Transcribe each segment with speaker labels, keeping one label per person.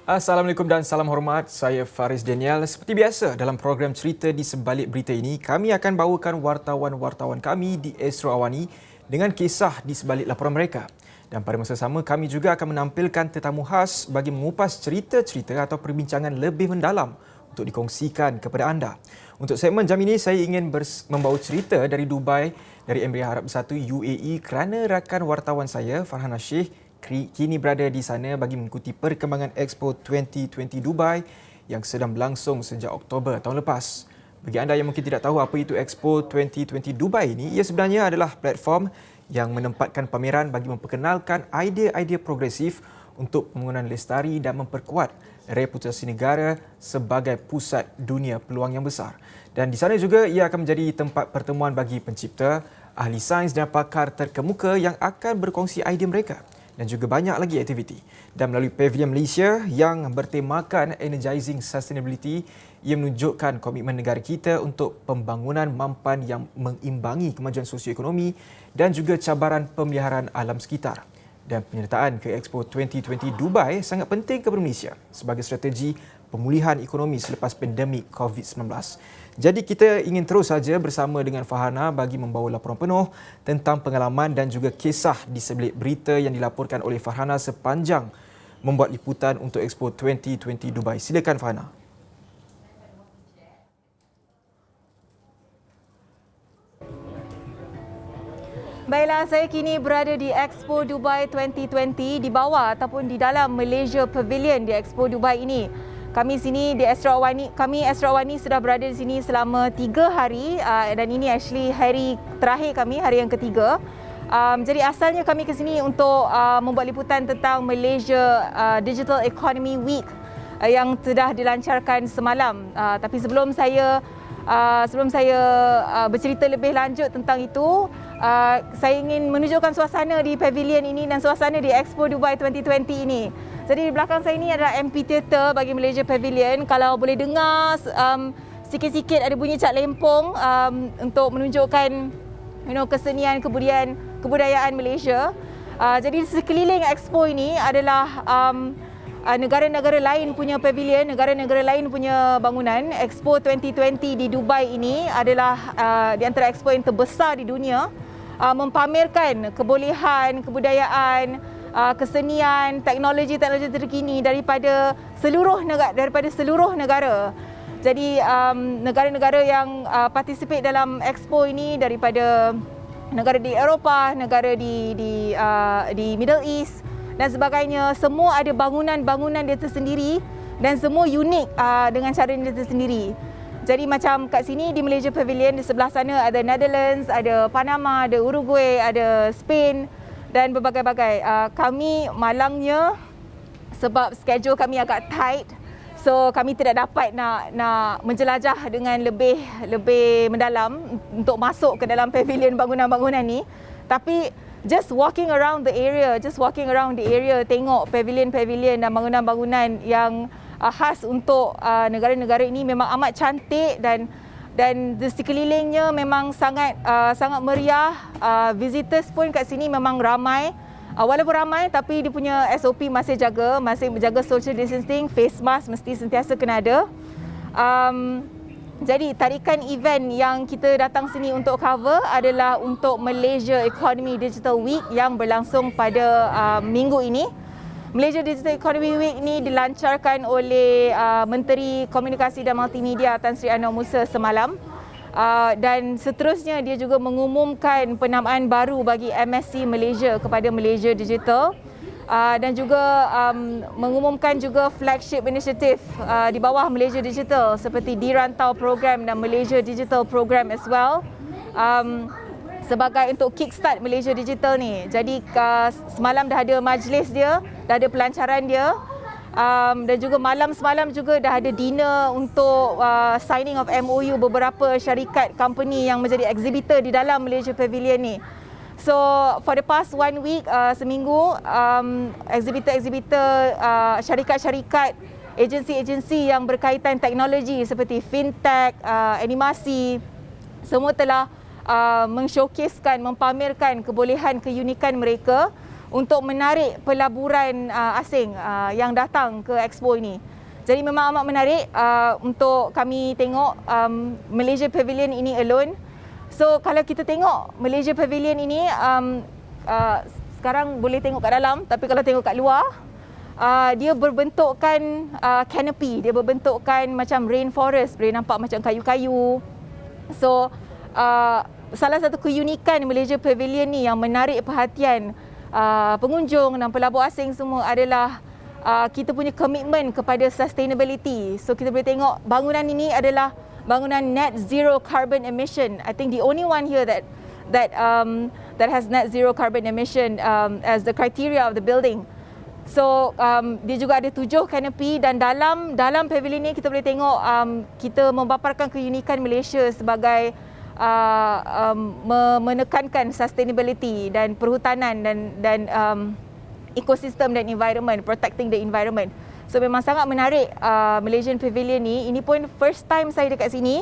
Speaker 1: Assalamualaikum dan salam hormat. Saya Faris Daniel. Seperti biasa, dalam program Cerita di Sebalik Berita ini, kami akan bawakan wartawan-wartawan kami di Astro Awani dengan kisah di sebalik laporan mereka. Dan pada masa sama, kami juga akan menampilkan tetamu khas bagi mengupas cerita-cerita atau perbincangan lebih mendalam untuk dikongsikan kepada anda. Untuk segmen jam ini, saya ingin membawa cerita dari Dubai, dari Emirat Arab Bersatu UAE kerana rakan wartawan saya, Farhana Sheikh, kini berada di sana bagi mengikuti perkembangan Expo 2020 Dubai yang sedang berlangsung sejak Oktober tahun lepas. Bagi anda yang mungkin tidak tahu apa itu Expo 2020 Dubai ini, ia sebenarnya adalah platform yang menempatkan pameran bagi memperkenalkan idea-idea progresif untuk pembangunan lestari dan memperkuat reputasi negara sebagai pusat dunia peluang yang besar. Dan di sana juga ia akan menjadi tempat pertemuan bagi pencipta, ahli sains dan pakar terkemuka yang akan berkongsi idea mereka. Dan juga banyak lagi aktiviti. Dan melalui Pavilion Malaysia yang bertemakan Energizing Sustainability, ia menunjukkan komitmen negara kita untuk pembangunan mampan yang mengimbangi kemajuan sosioekonomi dan juga cabaran pemeliharaan alam sekitar. Dan penyertaan ke Expo 2020 Dubai sangat penting kepada Malaysia sebagai strategi pemulihan ekonomi selepas pandemik COVID-19. Jadi kita ingin terus saja bersama dengan Farhana bagi membawa laporan penuh tentang pengalaman dan juga kisah di sebalik berita yang dilaporkan oleh Farhana sepanjang membuat liputan untuk Expo 2020 Dubai. Silakan Farhana.
Speaker 2: Baiklah, saya kini berada di Expo Dubai 2020 di bawah ataupun di dalam Malaysia Pavilion di Expo Dubai ini. Kami Astro Awani sudah berada di sini selama 3 hari dan ini actually hari terakhir kami, hari yang ketiga. Jadi asalnya kami ke sini untuk membuat liputan tentang Malaysia Digital Economy Week yang sudah dilancarkan semalam. Tapi sebelum saya bercerita lebih lanjut tentang itu, saya ingin menunjukkan suasana di pavilion ini dan suasana di Expo Dubai 2020 ini. Jadi di belakang saya ini adalah amphitheater bagi Malaysia Pavilion. Kalau boleh dengar sikit-sikit ada bunyi cat lempong untuk menunjukkan kesenian kebudayaan Malaysia. Jadi sekeliling Expo ini adalah negara-negara lain punya pavilion, negara-negara lain punya bangunan. Expo 2020 di Dubai ini adalah di antara expo yang terbesar di dunia, mempamerkan kebolehan, kebudayaan, kesenian, teknologi terkini daripada seluruh negara. Jadi negara-negara yang participate dalam expo ini daripada negara di Eropah, negara di Middle East dan sebagainya, semua ada bangunan-bangunan dia tersendiri dan semua unik dengan cara dia tersendiri. Jadi macam kat sini di Malaysia Pavilion, di sebelah sana ada Netherlands, ada Panama, ada Uruguay, ada Spain dan berbagai-bagai. Kami malangnya sebab schedule kami agak tight, so kami tidak dapat nak menjelajah dengan lebih mendalam untuk masuk ke dalam pavilion bangunan-bangunan ni. Tapi just walking around the area, tengok pavilion dan bangunan-bangunan yang khas untuk negara-negara ini memang amat cantik dan di sekelilingnya memang sangat meriah. Visitors pun kat sini memang ramai. Walaupun ramai tapi dia punya SOP masih menjaga social distancing, face mask mesti sentiasa kena ada. Jadi tarikan event yang kita datang sini untuk cover adalah untuk Malaysia Economy Digital Week yang berlangsung pada minggu ini. Malaysia Digital Economy Week ini dilancarkan oleh Menteri Komunikasi dan Multimedia Tan Sri Anwar Musa semalam. Dan seterusnya dia juga mengumumkan penamaan baru bagi MSC Malaysia kepada Malaysia Digital. Dan juga mengumumkan juga flagship initiative di bawah Malaysia Digital seperti Dirantau Program dan Malaysia Digital Program as well, sebagai untuk kickstart Malaysia Digital ni. Jadi semalam dah ada majlis dia, dah ada pelancaran dia, dan juga semalam juga dah ada dinner untuk signing of MOU beberapa syarikat company yang menjadi exhibitor di dalam Malaysia Pavilion ni. So for the past 1 week, seminggu, exhibitor-exhibitor, syarikat-syarikat, agensi-agensi yang berkaitan teknologi seperti fintech, animasi, semua telah mengshowcasekan, mempamerkan kebolehan keunikan mereka untuk menarik pelaburan asing yang datang ke Expo ini. Jadi memang amat menarik untuk kami tengok Malaysia Pavilion ini alone. So kalau kita tengok Malaysia Pavilion ini sekarang boleh tengok kat dalam, tapi kalau tengok kat luar dia berbentukkan canopy, dia berbentukkan macam rainforest, boleh nampak macam kayu-kayu. So salah satu keunikan Malaysia Pavilion ni yang menarik perhatian pengunjung dan pelabur asing semua adalah kita punya komitmen kepada sustainability. So kita boleh tengok bangunan ini adalah bangunan net zero carbon emission. I think the only one here that has net zero carbon emission as the criteria of the building. So dia juga ada 7 canopy, dan dalam pavilion ni kita boleh tengok kita membaparkan keunikan Malaysia sebagai menekankan sustainability dan perhutanan dan ekosistem dan environment, protecting the environment. So memang sangat menarik Malaysian Pavilion ni. Ini pun first time saya dekat sini.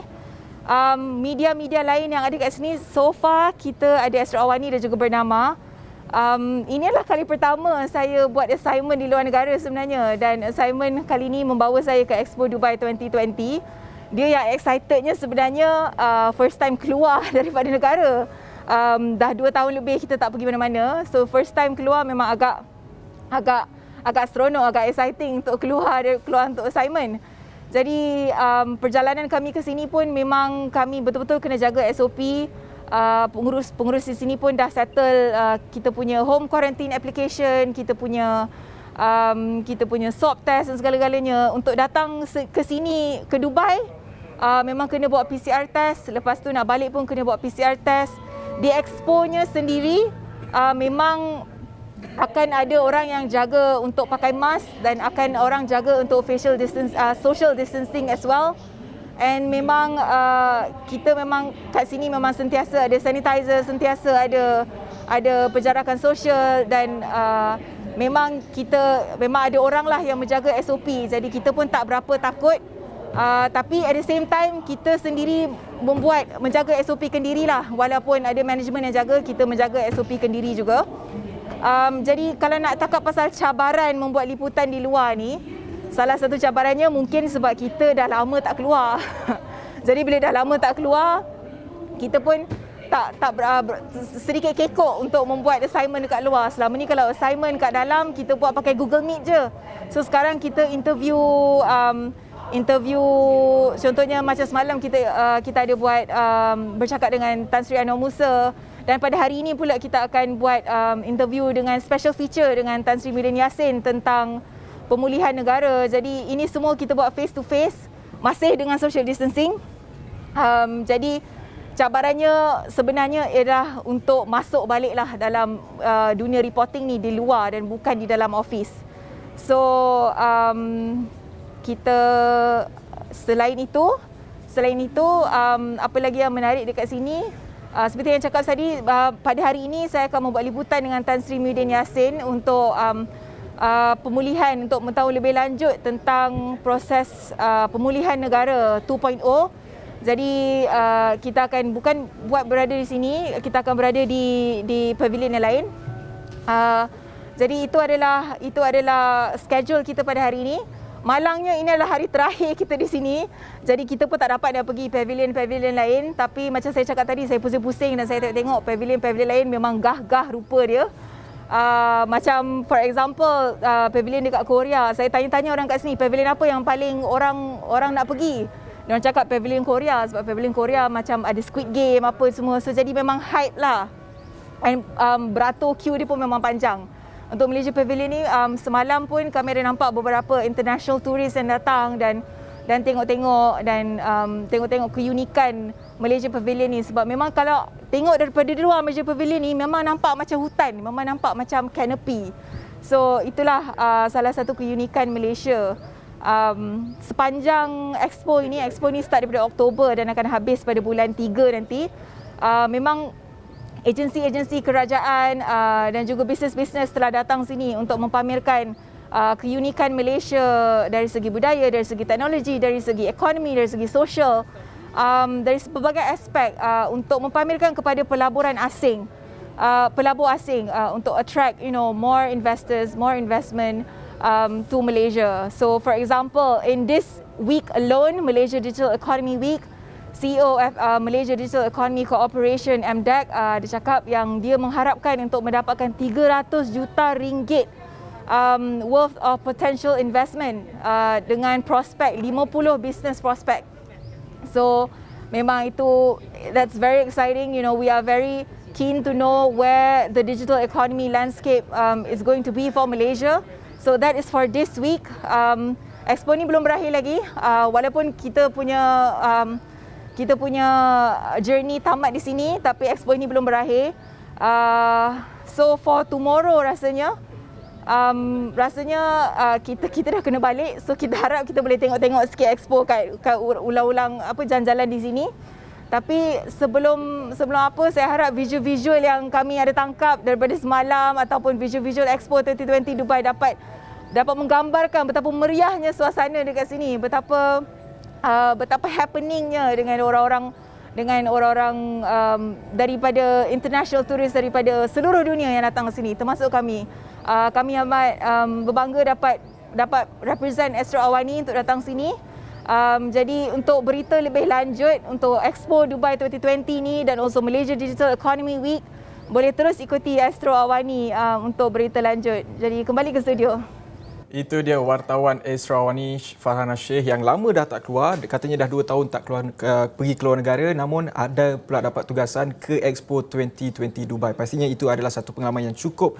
Speaker 2: Media-media lain yang ada kat sini, so far kita ada Astro Awani dan juga Bernama. Ini adalah kali pertama saya buat assignment di luar negara sebenarnya, dan assignment kali ini membawa saya ke Expo Dubai 2020. Dia yang excitednya sebenarnya first time keluar daripada negara. Dah 2 tahun lebih kita tak pergi mana-mana. So first time keluar memang agak seronok, agak exciting untuk keluar untuk assignment. Jadi perjalanan kami ke sini pun memang kami betul-betul kena jaga SOP. Pengurus di sini pun dah settle kita punya home quarantine application, kita punya swab test dan segala-galanya. Untuk datang ke sini, ke Dubai, memang kena buat PCR test. Lepas tu nak balik pun kena buat PCR test. Di expo-nya sendiri memang akan ada orang yang jaga untuk pakai mask, dan akan orang jaga untuk social distancing as well. And memang kita memang kat sini memang sentiasa ada sanitizer, sentiasa ada penjarakan sosial, dan memang ada orang lah yang menjaga SOP. Jadi kita pun tak berapa takut. Tapi at the same time kita sendiri menjaga SOP kendiri lah. Walaupun ada management yang jaga, kita menjaga SOP kendiri juga. Jadi kalau nak cakap pasal cabaran membuat liputan di luar ni, salah satu cabarannya mungkin sebab kita dah lama tak keluar. Jadi bila dah lama tak keluar, kita pun sedikit kekok untuk membuat assignment dekat luar. Selama ni kalau assignment kat dalam, kita buat pakai Google Meet je. So sekarang kita interview contohnya macam semalam kita ada buat bercakap dengan Tan Sri Anwar Musa, dan pada hari ini pula kita akan buat interview dengan special feature dengan Tan Sri Muhyiddin Yassin tentang pemulihan negara. Jadi ini semua kita buat face to face, masih dengan social distancing. Jadi cabarannya sebenarnya ialah untuk masuk baliklah dalam dunia reporting ni di luar dan bukan di dalam office. So kita selain itu apa lagi yang menarik dekat sini? Seperti yang cakap tadi, pada hari ini saya akan membuat liputan dengan Tan Sri Muhyiddin Yassin untuk pemulihan, untuk mengetahui lebih lanjut tentang proses pemulihan negara 2.0. Jadi kita akan bukan berada di sini, kita akan berada di pavilion yang lain. Jadi itu adalah schedule kita pada hari ini. Malangnya ini adalah hari terakhir kita di sini. Jadi kita pun tak dapat nak pergi pavilion-pavilion lain. Tapi macam saya cakap tadi, saya pusing-pusing dan saya tengok pavilion-pavilion lain memang gah-gah rupa dia. Macam for example pavilion dekat Korea. Saya tanya-tanya orang kat sini, pavilion apa yang paling orang nak pergi? Diorang cakap pavilion Korea, sebab pavilion Korea macam ada Squid Game apa semua. So jadi memang hype lah. And beratur queue dia pun memang panjang. Untuk Malaysia Pavilion ni, semalam pun kami ada nampak beberapa international tourist yang datang dan tengok-tengok dan tengok-tengok keunikan Malaysia Pavilion ni. Sebab memang kalau tengok daripada luar Malaysia Pavilion ni, memang nampak macam hutan, memang nampak macam canopy. So itulah salah satu keunikan Malaysia. Sepanjang expo ni start daripada Oktober dan akan habis pada bulan 3 nanti. Memang agensi-agensi kerajaan dan juga bisnes-bisnes telah datang sini untuk mempamerkan keunikan Malaysia dari segi budaya, dari segi teknologi, dari segi ekonomi, dari segi sosial, dari pelbagai aspek untuk mempamerkan kepada pelaburan asing pelabur asing untuk attract more investors, more investment to Malaysia. So for example, in this week alone, Malaysia Digital Economy Week, CEO of Malaysia Digital Economy Corporation MDEC dia cakap yang dia mengharapkan untuk mendapatkan 300 juta ringgit worth of potential investment dengan prospek 50 business prospect. So memang itu, that's very exciting. We are very keen to know where the digital economy landscape is going to be for Malaysia. So that is for this week. Expo ni belum berakhir lagi. Walaupun kita punya journey tamat di sini, tapi expo ini belum berakhir. So for tomorrow rasanya kita dah kena balik. So kita harap kita boleh tengok sikit expo kat ulang-ulang jalan-jalan di sini. Tapi sebelum apa, saya harap visual-visual yang kami ada tangkap daripada semalam ataupun visual-visual Expo 2020 Dubai dapat menggambarkan betapa meriahnya suasana dekat sini, betapa happeningnya dengan orang-orang daripada international tourist daripada seluruh dunia yang datang ke sini, termasuk kami. Kami amat berbangga dapat represent Astro Awani untuk datang sini. Jadi untuk berita lebih lanjut untuk Expo Dubai 2020 ni dan also Malaysia Digital Economy Week, boleh terus ikuti Astro Awani untuk berita lanjut. Jadi kembali ke studio.
Speaker 1: Itu dia wartawan Astro Awani Farhana Sheikh yang lama dah tak keluar. Katanya dah 2 tahun tak keluar pergi keluar negara, namun ada pula dapat tugasan ke Expo 2020 Dubai. Pastinya itu adalah satu pengalaman yang cukup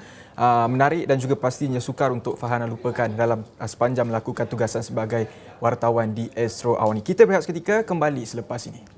Speaker 1: menarik dan juga pastinya sukar untuk Farhana lupakan dalam sepanjang melakukan tugasan sebagai wartawan di Astro Awani. Kita berehat seketika, kembali selepas ini.